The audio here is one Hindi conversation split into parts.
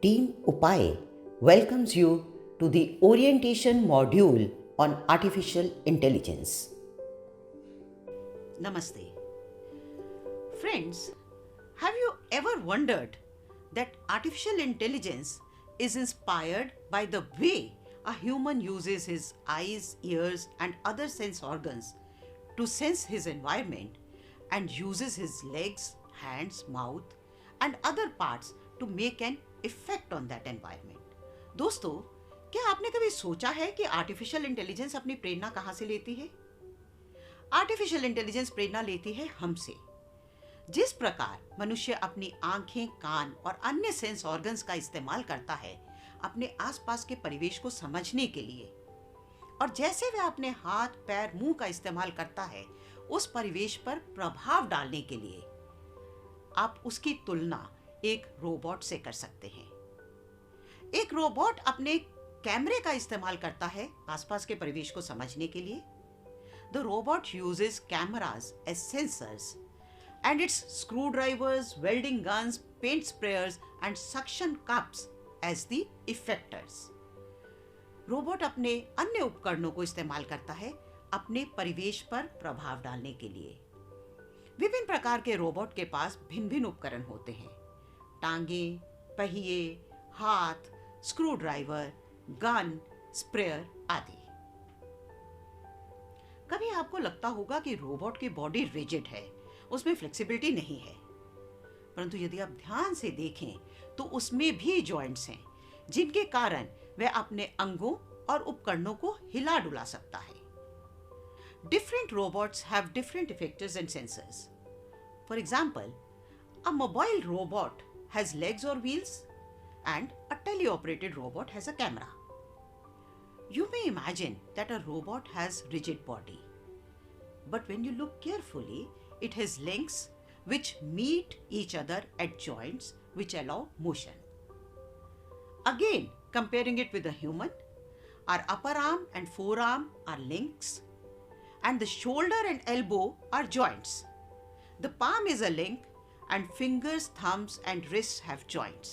Team Upay welcomes you to the orientation module on artificial intelligence. Namaste. Friends, have you ever wondered that artificial intelligence is inspired by the way a human uses his eyes, ears, and other sense organs to sense his environment and uses his legs, hands, mouth, and other parts to make an effect on that environment? दोस्तों, क्या आपने कभी सोचा है कि आर्टिफिशियल इंटेलिजेंस अपनी प्रेरणा कहाँ से लेती है? आर्टिफिशियल इंटेलिजेंस प्रेरणा लेती है हमसे। जिस प्रकार मनुष्य अपनी आंखें, कान और अन्य सेंस ऑर्गन्स का इस्तेमाल करता है अपने आसपास के परिवेश को समझने के लिए, और जैसे वह अपने हाथ, पैर, मुंह का इस्तेमाल करता है उस परिवेश पर प्रभाव डालने के लिए, आप उसकी तुलना एक रोबोट से कर सकते हैं। एक रोबोट अपने कैमरे का इस्तेमाल करता है आसपास के परिवेश को समझने के लिए। The robot uses cameras as sensors and its screwdrivers, welding guns, paint sprayers and suction cups as the effectors. Robot अपने अन्य उपकरणों को इस्तेमाल करता है अपने परिवेश पर प्रभाव डालने के लिए। विभिन्न प्रकार के रोबोट के पास भिन्न भिन्न उपकरण होते हैं। टांगे, पहिए, हाथ, स्क्रू ड्राइवर, गन, स्प्रेयर आदि। कभी आपको लगता होगा कि रोबोट की बॉडी रिजिड है, उसमें फ्लेक्सिबिलिटी नहीं है, परंतु यदि आप ध्यान से देखें तो उसमें भी जॉइंट्स हैं जिनके कारण वह अपने अंगों और उपकरणों को हिला डुला सकता है। Different robots have different effectors and sensors. For example, a mobile robot has legs or wheels and a teleoperated robot has a camera. You may imagine that a robot has rigid body, but when you look carefully, it has links which meet each other at joints which allow motion. Again, comparing it with a human, our upper arm and forearm are links, and the shoulder and elbow are joints. The palm is a link, and fingers, thumbs, and wrists have joints.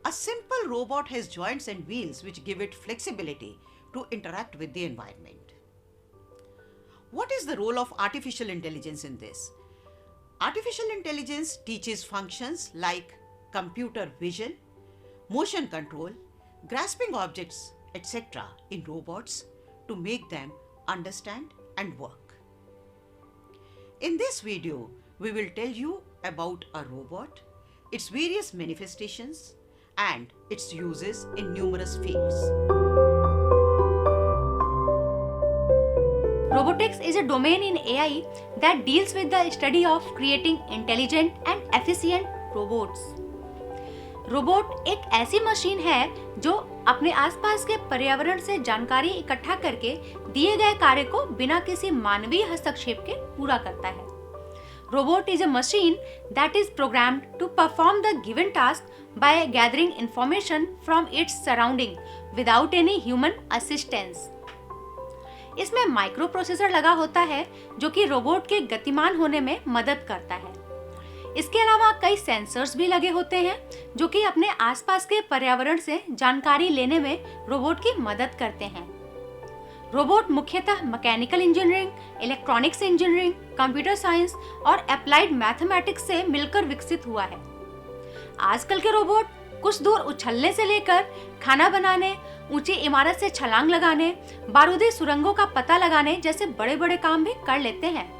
A simple robot has joints and wheels which give it flexibility to interact with the environment. What is the role of artificial intelligence in this? Artificial intelligence teaches functions like computer vision, motion control, grasping objects, etc. in robots to make them understand and work. In this video, we will tell you about a robot, its various manifestations, and its uses in numerous fields. Robotics is a domain in AI that deals with the study of creating intelligent and efficient robots. Robot एक ऐसी मशीन है जो अपने आसपास के पर्यावरण से जानकारी इकट्ठा करके दिए गए कार्य को बिना किसी मानवीय हस्तक्षेप के पूरा करता है। Robot is a machine that is programmed to perform the given task by gathering information from its surrounding without any human assistance. इसमें माइक्रो प्रोसेसर लगा होता है जो कि रोबोट के गतिमान होने में मदद करता है। इसके अलावा कई सेंसर्स भी लगे होते हैं जो कि अपने आसपास के पर्यावरण से जानकारी लेने में रोबोट की मदद करते हैं। रोबोट मुख्यतः mechanical engineering, electronics engineering, computer science और अप्लाइड मैथमेटिक्स से मिलकर विकसित हुआ है। आजकल के रोबोट कुछ दूर उछलने से लेकर खाना बनाने, ऊंची इमारत से छलांग लगाने, बारूदी सुरंगों का पता लगाने जैसे बड़े-बड़े काम भी कर लेते हैं।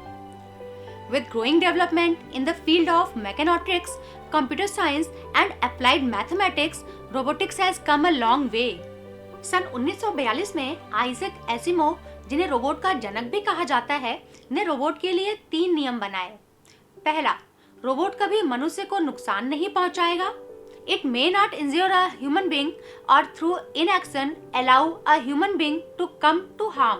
With growing development in the field of mechanotronics, computer science and applied mathematics, robotics has come a long way. सन 1942 में आइजैक एसिमोव, जिन्हें रोबोट का जनक भी कहा जाता है, ने रोबोट के लिए 3 नियम बनाए। पहला, रोबोट कभी मनुष्य को नुकसान नहीं पहुंचाएगा। It may not injure a human being or through inaction allow a human being to come to harm.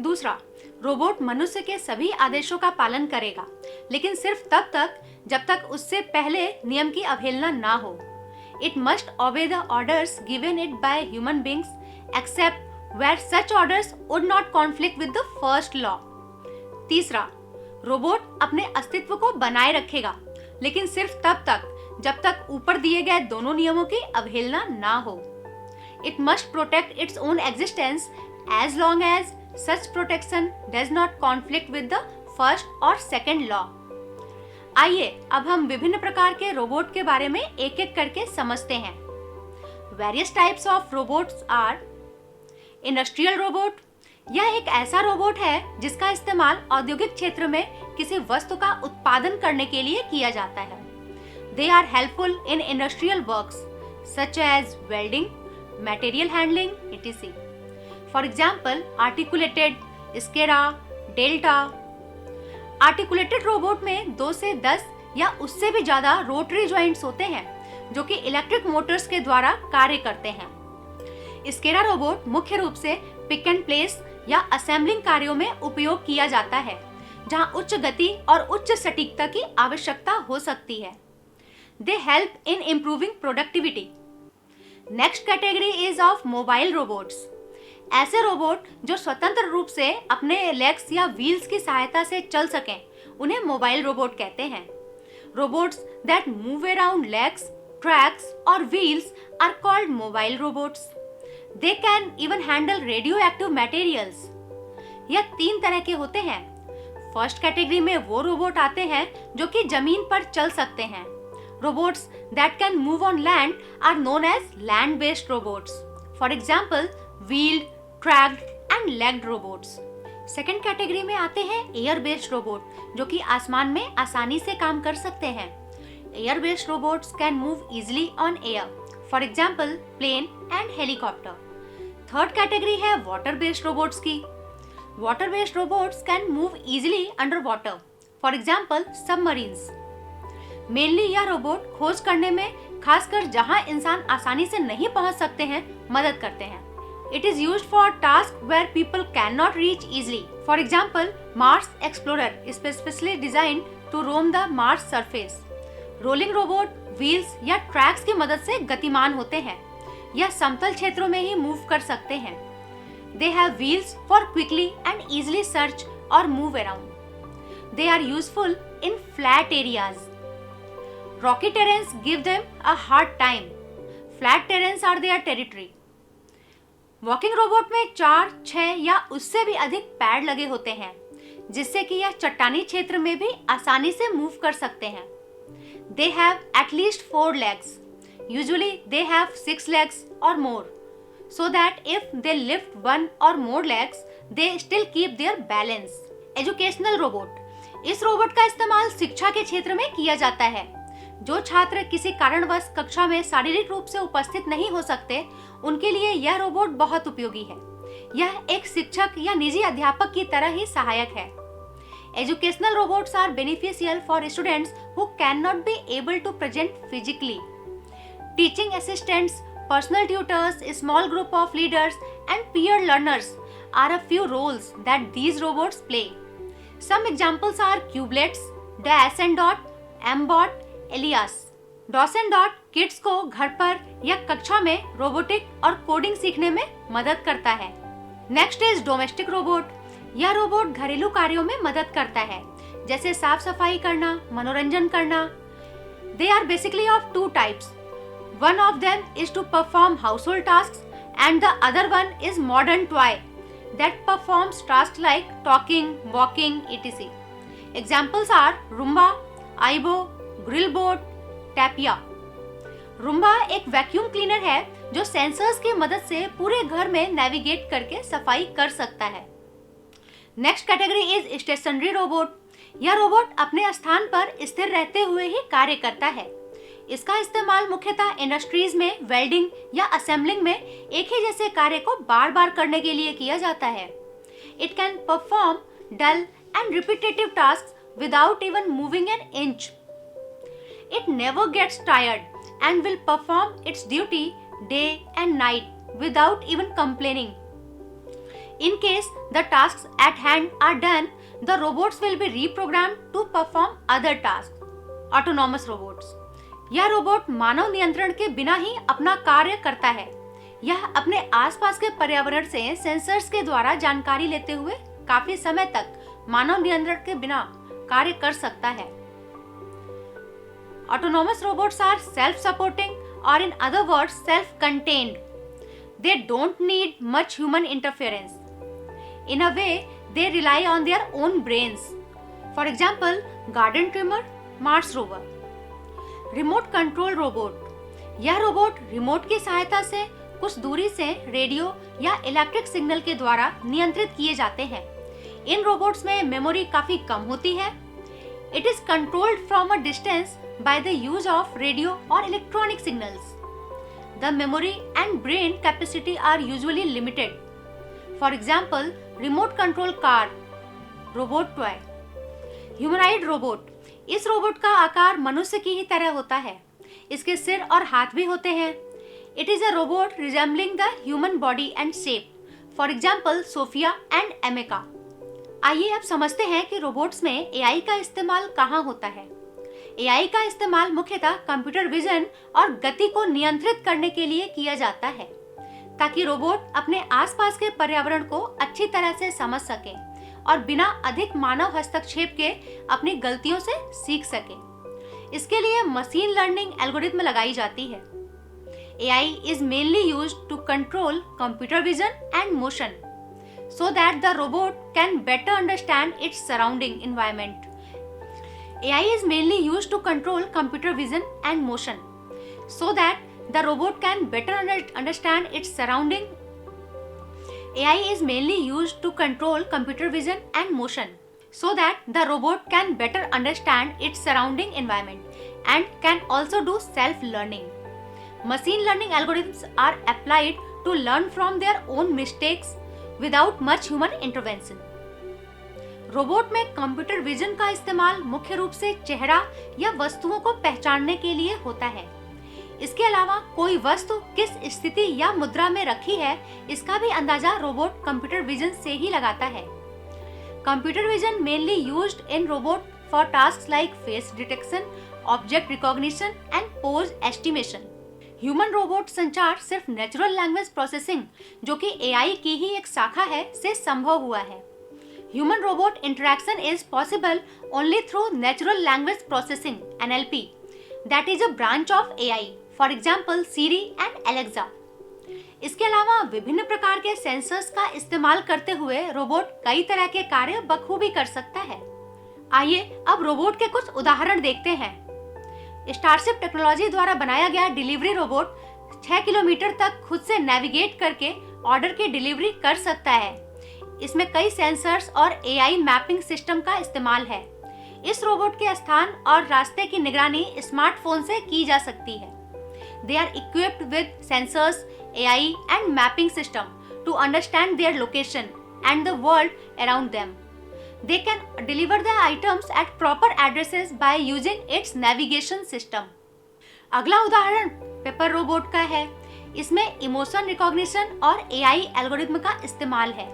दूसरा, रोबोट मनुष्य के सभी आदेशों का पालन करेगा, लेकिन सिर्फ तब तक जब तक उससे पहले नियम की अवहेलना ना हो। It must obey the orders given it by human beings except where such orders would not conflict with the first law. तीसरा, रोबोट अपने अस्तित्व को बनाए रखेगा, लेकिन सिर्फ तब तक जब तक ऊपर दिए गए दोनों नियमों की अवहेलना ना हो। It must protect its own existence as long as such protection does not conflict with the first और सेकेंड लॉ। आइए अब हम विभिन्न प्रकार के रोबोट के बारे में एक एक करके समझते हैं। Various types of robots are industrial robot. यह एक ऐसा रोबोट है जिसका इस्तेमाल औद्योगिक क्षेत्र में किसी वस्तु का उत्पादन करने के लिए किया जाता है। They are helpful in industrial works such as welding, material handling etc. For example articulated, SCARA, delta. Articulated robot में 2 से 10 या उससे भी ज्यादा रोटरी जॉइंट्स होते हैं जो कि इलेक्ट्रिक मोटर्स के द्वारा कार्य करते हैं। स्केरा रोबोट मुख्य रूप से पिक एंड प्लेस या असेंबलिंग कार्यों में उपयोग किया जाता है जहां उच्च गति और उच्च सटीकता की आवश्यकता हो सकती है। They help in improving productivity. Next category is of mobile robots. ऐसे रोबोट जो स्वतंत्र रूप से अपने लेग्स या व्हील्स की सहायता से चल सकें उन्हें मोबाइल रोबोट कहते हैं। Robots that move around legs, tracks और wheels are called mobile robots. They can even handle radio active materials. यह 3 तरह के होते हैं। फर्स्ट कैटेगरी में वो रोबोट आते हैं जो कि जमीन पर चल सकते हैं। Robots that can move on land are known as land based robots. For example wheeled, tracked and legged robots. Second category में आते हैं एयर बेस्ड रोबोट जो कि आसमान में आसानी से काम कर सकते हैं। Air based robots can move easily on air, for example plane and helicopter. Third category है वाटर बेस्ड रोबोट्स की। Water based robots can move easily under water, for example submarines. Mainly यह रोबोट खोज करने में, खासकर जहां इंसान आसानी से नहीं पहुंच सकते हैं, मदद करते हैं। It is used for tasks where people cannot reach easily. For example, Mars Explorer is specially designed to roam the Mars surface. Rolling robot wheels या ट्रैक्स की मदद से गतिमान होते हैं। यह समतल क्षेत्रों में ही मूव कर सकते हैं। They have wheels for quickly and easily search or move around. They are useful in flat areas. Rocky terrains give them a hard time. Flat terrains are their territory. Walking robot में 4, 6 या उससे भी अधिक पैड लगे होते हैं जिससे कि यह चट्टानी क्षेत्र में भी आसानी से मूव कर सकते हैं। They have at least 4 legs. Usually they have 6 legs or more, so that if they lift 1 or more legs, they still keep their balance. Educational robot. इस रोबोट का इस्तेमाल शिक्षा के क्षेत्र में किया जाता है। जो छात्र किसी कारणवश कक्षा में शारीरिक रूप से उपस्थित नहीं हो सकते, उनके लिए यह रोबोट बहुत उपयोगी है। यह एक शिक्षक या निजी अध्यापक की तरह ही सहायक है। Educational robots are beneficial for students who can not be able to present physically. Teaching assistants, personal tutors, small group of leaders and peer learners are a few roles that these robots play. Some examples are cubelets, dash and dot, mBot, Elias. Dash and dot kids को घर पर या कक्षा में रोबोटिक और कोडिंग सीखने में मदद करता है। Next is domestic robot. यह रोबोट घरेलू कार्यों में मदद करता है जैसे साफ सफाई करना, मनोरंजन करना। They are basically of 2 types. One of them is to perform household tasks and the other one is modern toy that performs tasks like talking, walking etc. Examples are Roomba, Aibo, Grillbot, Tapia. Roomba एक वैक्यूम क्लीनर है जो सेंसर्स की मदद से पूरे घर में नेविगेट करके सफाई कर सकता है। Next category is stationary robot. यह रोबोट अपने स्थान पर स्थिर रहते हुए ही कार्य करता है। इसका इस्तेमाल मुख्यतः इंडस्ट्रीज में वेल्डिंग या असेंबलिंग में एक ही जैसे कार्य को बार बार करने के लिए किया जाता है। It can perform dull and repetitive task without even moving an inch. It never gets tired and will perform its duty day and night without even complaining. In case the tasks at hand are done, the robots will be reprogrammed to perform other tasks. Autonomous robots. यह रोबोट मानव नियंत्रण के बिना ही अपना कार्य करता है। यह अपने आसपास के पर्यावरण से सेंसर्स के द्वारा जानकारी लेते हुए काफी समय तक मानव नियंत्रण के बिना कार्य कर सकता है। Autonomous robots are self-supporting, or in other words, self-contained. They don't need much human interference. In a way, they rely on their own brains. For example, garden trimmer, Mars rover. Remote control robot, यह रोबोट रिमोट की सहायता से कुछ दूरी से रेडियो या इलेक्ट्रिक सिग्नल के द्वारा नियंत्रित किए जाते हैं। इन रोबोट्स में मेमोरी काफी कम होती है। It is controlled from a distance by the use of radio और electronic signals. The memory and brain capacity are usually limited. For example, remote control car, robot toy. Humanoid robot, इस रोबोट का आकार मनुष्य की ही तरह होता है। इसके सिर और हाथ भी होते हैं। It is a robot resembling the human body and shape. For example, Sophia and Ameca. आइए अब समझते हैं कि रोबोट्स में एआई का इस्तेमाल कहाँ होता है। एआई का इस्तेमाल मुख्यतः कंप्यूटर विजन और गति को नियंत्रित करने के लिए किया जाता है, ताकि रोबोट अपने आसपास के पर्यावरण को अच्छी तरह से समझ सके और बिना अधिक मानव हस्तक्षेप के अपनी गलतियों से सीख सके। इसके लिए मशीन लर्निंग एल्गोरिथम लगाई जाती है। AI is mainly used to control computer vision and motion so that the robot can better understand its surrounding environment. AI is mainly used to control computer vision and motion so that the robot can better understand its surrounding. AI is mainly used to control computer vision and motion so that the robot can better understand its surrounding environment and can also do self-learning. Machine learning algorithms are applied to learn from their own mistakes without much human intervention. Robot में कंप्यूटर विजन का इस्तेमाल मुख्य रूप से चेहरा या वस्तुओं को पहचानने के लिए होता है। इसके अलावा कोई वस्तु किस स्थिति या मुद्रा में रखी है, इसका भी अंदाजा रोबोट कंप्यूटर विजन से ही लगाता है। Computer vision mainly used in robot for tasks like face detection, object recognition and pose estimation. Human robot संचार सिर्फ नेचुरल लैंग्वेज प्रोसेसिंग, जो कि एआई की ही एक शाखा है, से संभव हुआ है। Human robot interaction is possible only through natural language processing (NLP), that is a branch of AI, for example Siri and Alexa. इसके अलावा विभिन्न प्रकार के सेंसर्स का इस्तेमाल करते हुए रोबोट कई तरह के कार्य बखूबी कर सकता है। आइए अब रोबोट के कुछ उदाहरण देखते हैं। स्टारशिप टेक्नोलॉजी द्वारा बनाया गया डिलीवरी रोबोट 6 किलोमीटर तक खुद से नेविगेट करके ऑर्डर की डिलीवरी कर सकता है। इसमें कई सेंसर्स और एआई मैपिंग सिस्टम का इस्तेमाल है। इस रोबोट के स्थान और रास्ते की निगरानी स्मार्टफोन से की जा सकती है। They are equipped with sensors, AI and mapping system to understand their location and the world around them. They can deliver the items at proper addresses by using its navigation system. अगला उदाहरण पेपर रोबोट का है। इसमें इमोशन रिकॉग्निशन और एआई एल्गोरिथम का इस्तेमाल है,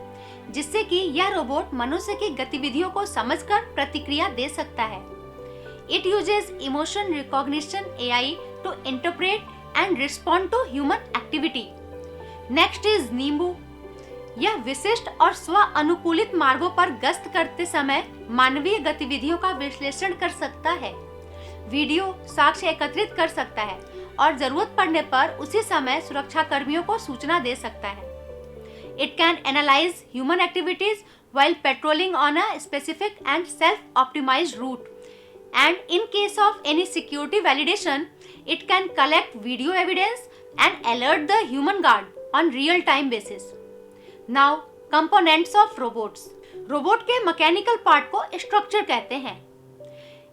जिससे कि यह रोबोट मनुष्य की गतिविधियों को समझकर प्रतिक्रिया दे सकता है। It uses emotion recognition AI to interpret and respond to human activity. Next is नींबू। यह विशिष्ट और स्व अनुकूलित मार्गों पर गश्त करते समय मानवीय गतिविधियों का विश्लेषण कर सकता है, वीडियो साक्ष्य एकत्रित कर सकता है और जरूरत पड़ने पर उसी समय सुरक्षा कर्मियों को सूचना दे सकता है। It can analyze human activities while patrolling on a specific and self-optimized route, and in case of any security validation, it can collect video evidence and alert the human guard on real-time basis. Now, components of robots. Robot के मैकेनिकल पार्ट को स्ट्रक्चर कहते हैं।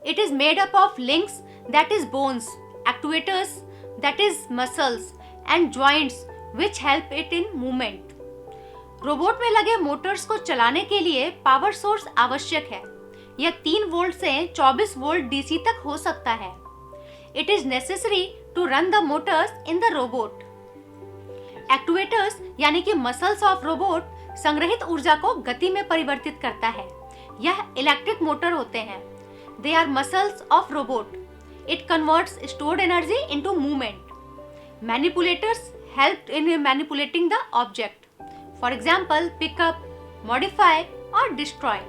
It is made up of links, that is bones, actuators, that is muscles, and joints, which help it in movement. Robot में लगे मोटर्स को चलाने के लिए पावर सोर्स आवश्यक है। यह 3 वोल्ट से 24 वोल्ट डीसी तक हो सकता है। It is necessary to run the motors in the robot. Actuators यानी कि मसल्स ऑफ रोबोट संग्रहित ऊर्जा को गति में परिवर्तित करता है। यह इलेक्ट्रिक मोटर होते हैं। They our muscles of robot. It converts stored energy into movement. Manipulators help in manipulating the object, for example pickup, modify और डिस्ट्रॉय।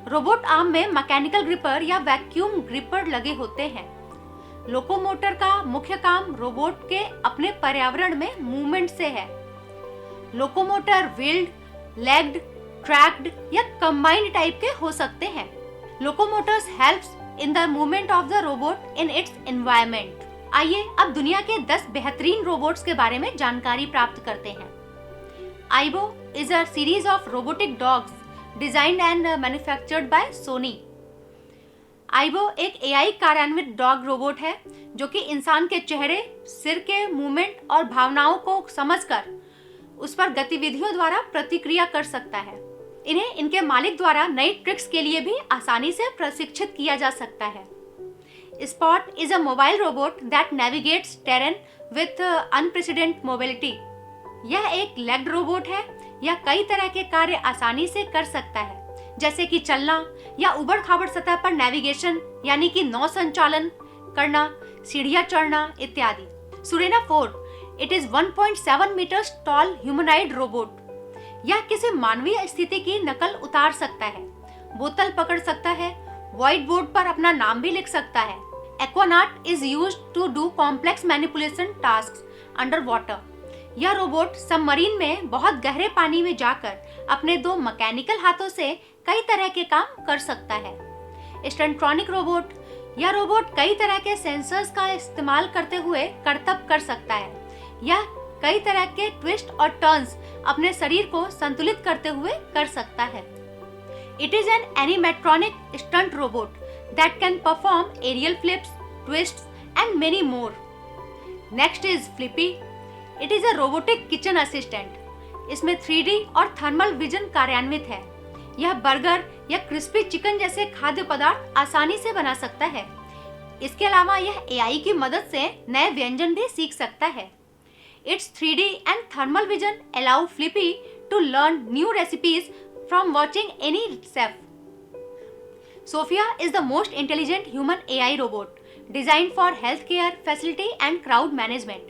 रोबोट आर्म में मैकेनिकल ग्रिपर या वैक्यूम ग्रिपर लगे होते हैं। लोकोमोटर का मुख्य काम रोबोट के अपने पर्यावरण में मूवमेंट से है। लोकोमोटर व्हील्ड, लेग्ड, ट्रैक्ड या कंबाइंड टाइप के हो सकते हैं। Locomotors helps in the movement of the robot in its environment. आइए अब दुनिया के 10 बेहतरीन रोबोट्स के बारे में जानकारी प्राप्त करते हैं। आइबो is a series of robotic dogs designed and manufactured by Sony. आइबो एक AI कार्यान्वित डॉग रोबोट है जो कि इंसान के चेहरे, सिर के मूवमेंट और भावनाओं को समझकर उस पर गतिविधियों द्वारा प्रतिक्रिया कर सकता है। इन्हें इनके मालिक द्वारा नई ट्रिक्स के लिए भी आसानी से प्रशिक्षित किया जा सकता है। Spot is a mobile robot that navigates terrain with unprecedented mobility. यह एक लेग्ड रोबोट है। यह कई तरह के कार्य आसानी से कर सकता है, जैसे कि चलना या उबड़-खाबड़ सतह पर नेविगेशन यानी कि नौ संचालन करना, सीढ़ियां चढ़ना इत्यादि। Surena 4, it is 1.7 metres tall humanoid robot. यह किसी मानवीय स्थिति की नकल उतार सकता है, बोतल पकड़ सकता है, व्हाइट बोर्ड पर अपना नाम भी लिख सकता है। Aquanaut is used to do complex manipulation tasks under water. यह रोबोट सबमरीन में बहुत गहरे पानी में जाकर अपने 2 मैकेनिकल हाथों से कई तरह के काम कर सकता है। स्टेंट्रॉनिक रोबोट, यह रोबोट कई तरह के सेंसर्स का इस्तेमाल करते हुए करतब कर सकता है। यह कई तरह के ट्विस्ट और टर्न्स अपने शरीर को संतुलित करते हुए कर सकता है। It is an animatronic stunt robot that can perform aerial flips, twists and many more. Next is Flippy. It is a robotic kitchen assistant. इसमें 3D और थर्मल विजन कार्यान्वित है। यह बर्गर या क्रिस्पी चिकन जैसे खाद्य पदार्थ आसानी से बना सकता है। इसके अलावा यह AI की मदद से नए व्यंजन भी सीख सकता है। Its 3D and thermal vision allow Flippy to learn new recipes from watching any chef. Sophia is the most intelligent human AI robot designed for healthcare facility and crowd management.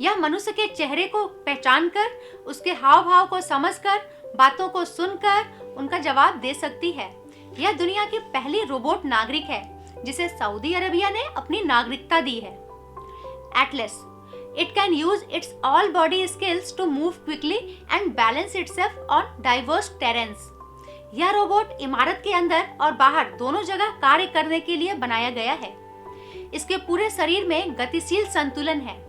यह मनुष्य के चेहरे को पहचानकर, उसके हाव भाव को समझकर, बातों को सुनकर उनका जवाब दे सकती है। यह दुनिया की पहली रोबोट नागरिक है जिसे सऊदी अरबिया ने अपनी नागरिकता दी है। Atlas, it can use its all body skills to move quickly and balance itself on diverse terrains. यह रोबोट इमारत के अंदर और बाहर दोनों जगह कार्य करने के लिए बनाया गया है। इसके पूरे शरीर में गतिशील संतुलन है।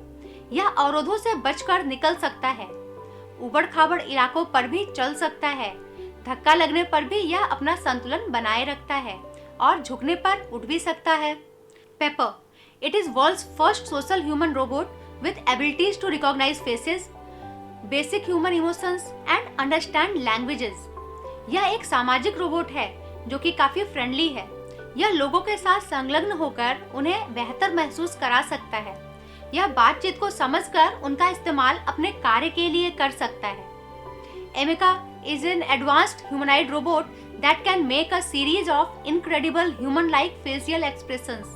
यह अवरोधों से बचकर निकल सकता है, उबड़-खाबड़ इलाकों पर भी चल सकता है, धक्का लगने पर भी यह अपना संतुलन बनाए रखता है और झुकने पर उठ भी सकता है। Pepper, it is world's first social human robot with abilities to recognize faces, basic human emotions and understand languages. यह एक सामाजिक रोबोट है जो कि काफी फ्रेंडली है। यह लोगों के साथ संलग्न होकर उन्हें बेहतर महसूस करा सकता है। यह बातचीत को समझकर उनका इस्तेमाल अपने कार्य के लिए कर सकता है। एमिका is an advanced humanoid robot that can make a series of incredible human-like facial expressions.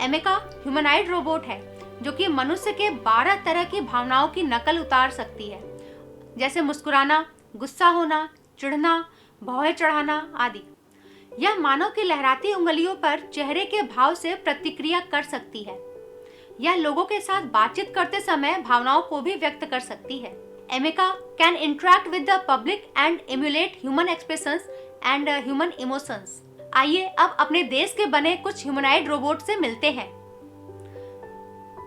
Ameca humanoid robot है जो कि मनुष्य के 12 तरह की भावनाओं की नकल उतार सकती है, जैसे मुस्कुराना, गुस्सा होना, चिढ़ना, भौहें चढ़ाना आदि। यह मानव की लहराती उंगलियों पर चेहरे के भाव से प्रतिक्रिया कर सकती है। यह लोगों के साथ बातचीत करते समय भावनाओं को भी व्यक्त कर सकती है। Ameca can interact with the public and emulate human expressions and human emotions. आइए अब अपने देश के बने कुछ ह्यूमनॉइड रोबोट से मिलते हैं।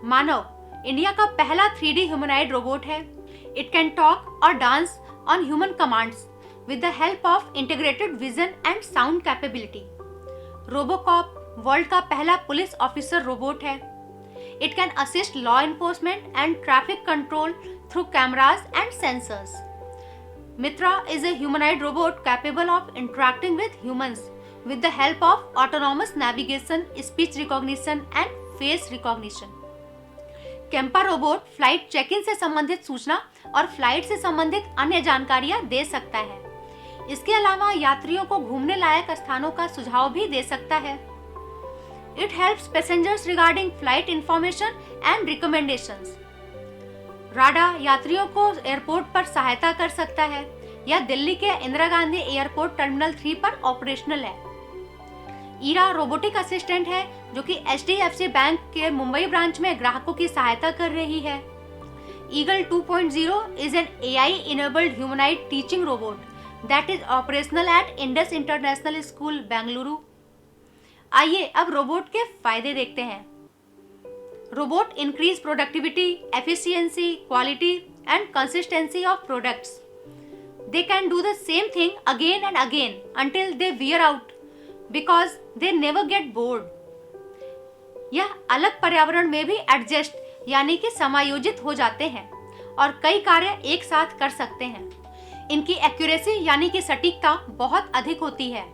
मानव इंडिया का पहला 3D ह्यूमनॉइड रोबोट है। इट कैन टॉक और dance on human commands with the help of integrated vision and sound capability. RoboCop world का पहला पुलिस ऑफिसर रोबोट है। It can assist law enforcement and traffic control through cameras and sensors. Mitra is a humanoid robot capable of interacting with humans with the help of autonomous navigation, speech recognition and face recognition. कैंपा रोबोट फ्लाइट चेक इन से संबंधित सूचना और फ्लाइट से संबंधित अन्य जानकारियां दे सकता है। इसके अलावा यात्रियों को घूमने लायक स्थानों का सुझाव भी दे सकता है। It helps passengers regarding flight information and recommendations. Rada यात्रियों को एयरपोर्ट पर सहायता कर सकता है। यह दिल्ली के इंदिरा गांधी एयरपोर्ट टर्मिनल 3 पर ऑपरेशनल है। ईरा रोबोटिक असिस्टेंट है जो कि HDFC बैंक के मुंबई ब्रांच में ग्राहकों की सहायता कर रही है। Eagle 2.0 is an AI-enabled humanoid teaching robot that is operational at Indus International School, Bengaluru. आइए अब रोबोट के फायदे देखते हैं। Robot increase productivity, efficiency, quality and consistency of products. They can do the same thing again and again until they wear out because they never get bored. यह अलग पर्यावरण में भी एडजस्ट यानी कि समायोजित हो जाते हैं और कई कार्य एक साथ कर सकते हैं। इनकी एक्यूरेसी यानी कि सटीकता बहुत अधिक होती है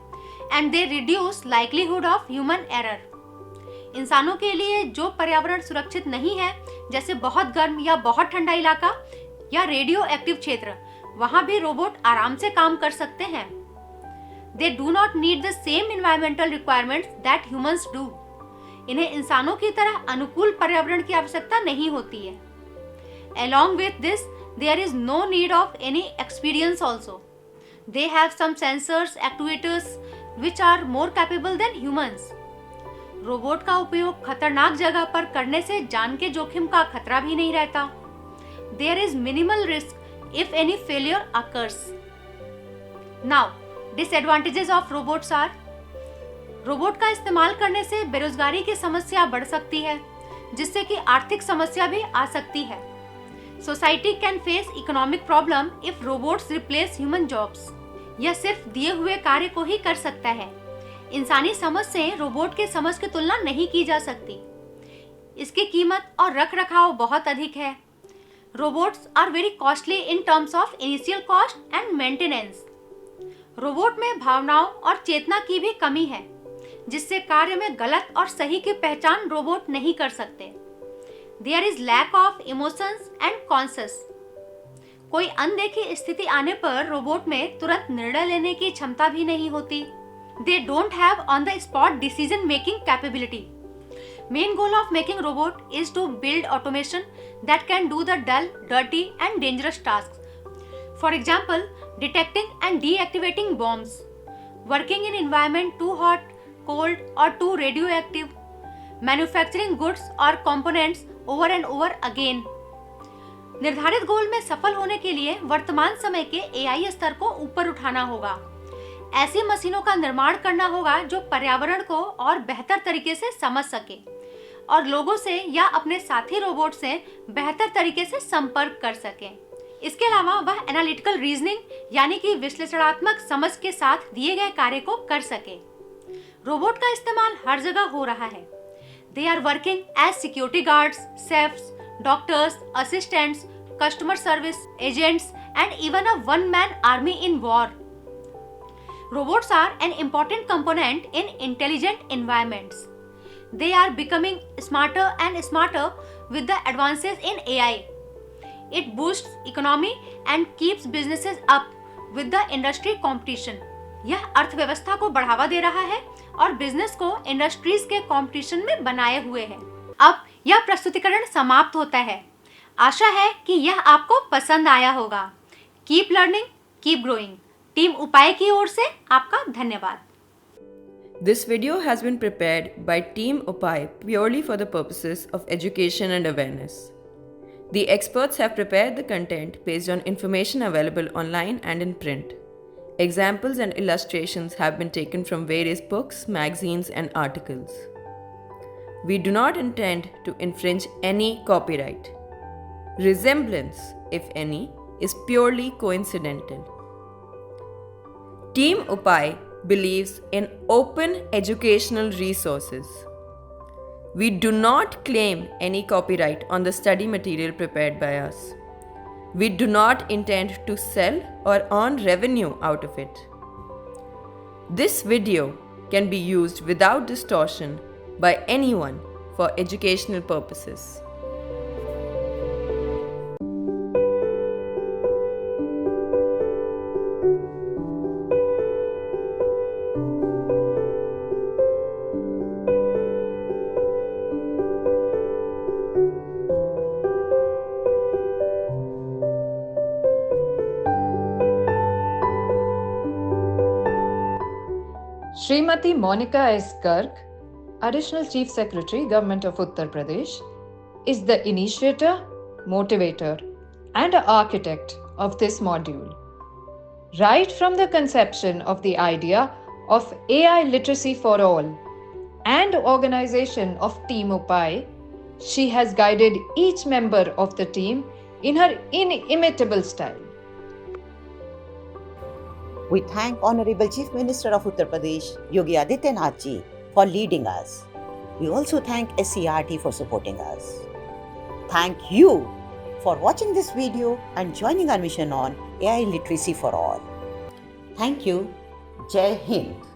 and they reduce likelihood of human error. इंसानों के लिए जो पर्यावरण सुरक्षित नहीं है, जैसे बहुत गर्म या बहुत ठंडा इलाका या रेडियो एक्टिव क्षेत्र, वहां भी रोबोट आराम से काम कर सकते हैं। They do not need the same environmental requirements that humans do. इन्हें इंसानों की तरह अनुकूल पर्यावरण की आवश्यकता नहीं होती है। Along with this, there is no need of any experience also. They have some sensors, actuators which are more capable than humans. Robot का उपयोग खतरनाक जगह पर करने से जान के जोखिम का खतरा भी नहीं रहता। There is minimal risk if any failure occurs. Now, disadvantages of robots are: robot का इस्तेमाल करने से बेरोजगारी की समस्या बढ़ सकती है, जिससे कि आर्थिक समस्या भी आ सकती है। Society can face economic problem if robots replace human jobs. यह सिर्फ दिए हुए कार्य को ही कर सकता है। इंसानी समझ से रोबोट के समझ की तुलना नहीं की जा सकती। इसकी कीमत और रख रखाव बहुत अधिक है। Robots are very costly in terms of initial cost and maintenance. Robot में भावनाओं और चेतना की भी कमी है, जिससे कार्य में गलत और सही की पहचान रोबोट नहीं कर सकते। There is lack of emotions and conscious. कोई अनदेखी स्थिति आने पर रोबोट में तुरंत निर्णय लेने की क्षमता भी नहीं होती। They don't have on the spot decision making capability. Main goal of making robot is to build automation that can do the dull, dirty and dangerous tasks. For example, detecting and deactivating bombs, working in environment too hot, cold or too radioactive, manufacturing goods or components over and over again. निर्धारित गोल में सफल होने के लिए वर्तमान समय के AI स्तर को ऊपर उठाना होगा। ऐसी मशीनों का निर्माण करना होगा जो पर्यावरण को और बेहतर तरीके से समझ सके और लोगों से या अपने साथी रोबोट से बेहतर तरीके से संपर्क कर सके। इसके अलावा वह एनालिटिकल रीजनिंग यानी कि विश्लेषणात्मक समझ के साथ दिए गए कार्य को कर सके। रोबोट का इस्तेमाल हर जगह हो रहा है। They are working as security guards, chefs, doctors, assistants, customer service agents, and even a one-man army in war. Robots are an important component in intelligent environments. They are becoming smarter and smarter with the advances in AI. It boosts economy and keeps businesses up with the industry competition. यह अर्थव्यवस्था को बढ़ावा दे रहा है और बिजनेस को इंडस्ट्रीज के कंपटीशन में बनाए हुए है। अब यह प्रस्तुतिकरण समाप्त होता है। आशा है कि यह आपको पसंद आया होगा। Keep learning, keep growing. Team उपाय की ओर से आपका धन्यवाद। This video has been prepared by Team Upai purely for the purposes of education and awareness. The experts have prepared the content based on information available online and in print. Examples and illustrations have been taken from various books, magazines, and articles. We do not intend to infringe any copyright. Resemblance, if any, is purely coincidental. Team Upai believes in open educational resources. We do not claim any copyright on the study material prepared by us. We do not intend to sell or earn revenue out of it. This video can be used without distortion by anyone for educational purposes. Srimati Monica S. Garg, Additional Chief Secretary, Government of Uttar Pradesh, is the initiator, motivator, and architect of this module. Right from the conception of the idea of AI literacy for all and organization of Team Upai, she has guided each member of the team in her inimitable style. We thank Honorable Chief Minister of Uttar Pradesh, Yogi Adityanath ji, for leading us. We also thank SCRT for supporting us. Thank you for watching this video and joining our mission on AI literacy for all. Thank you. Jai Hind.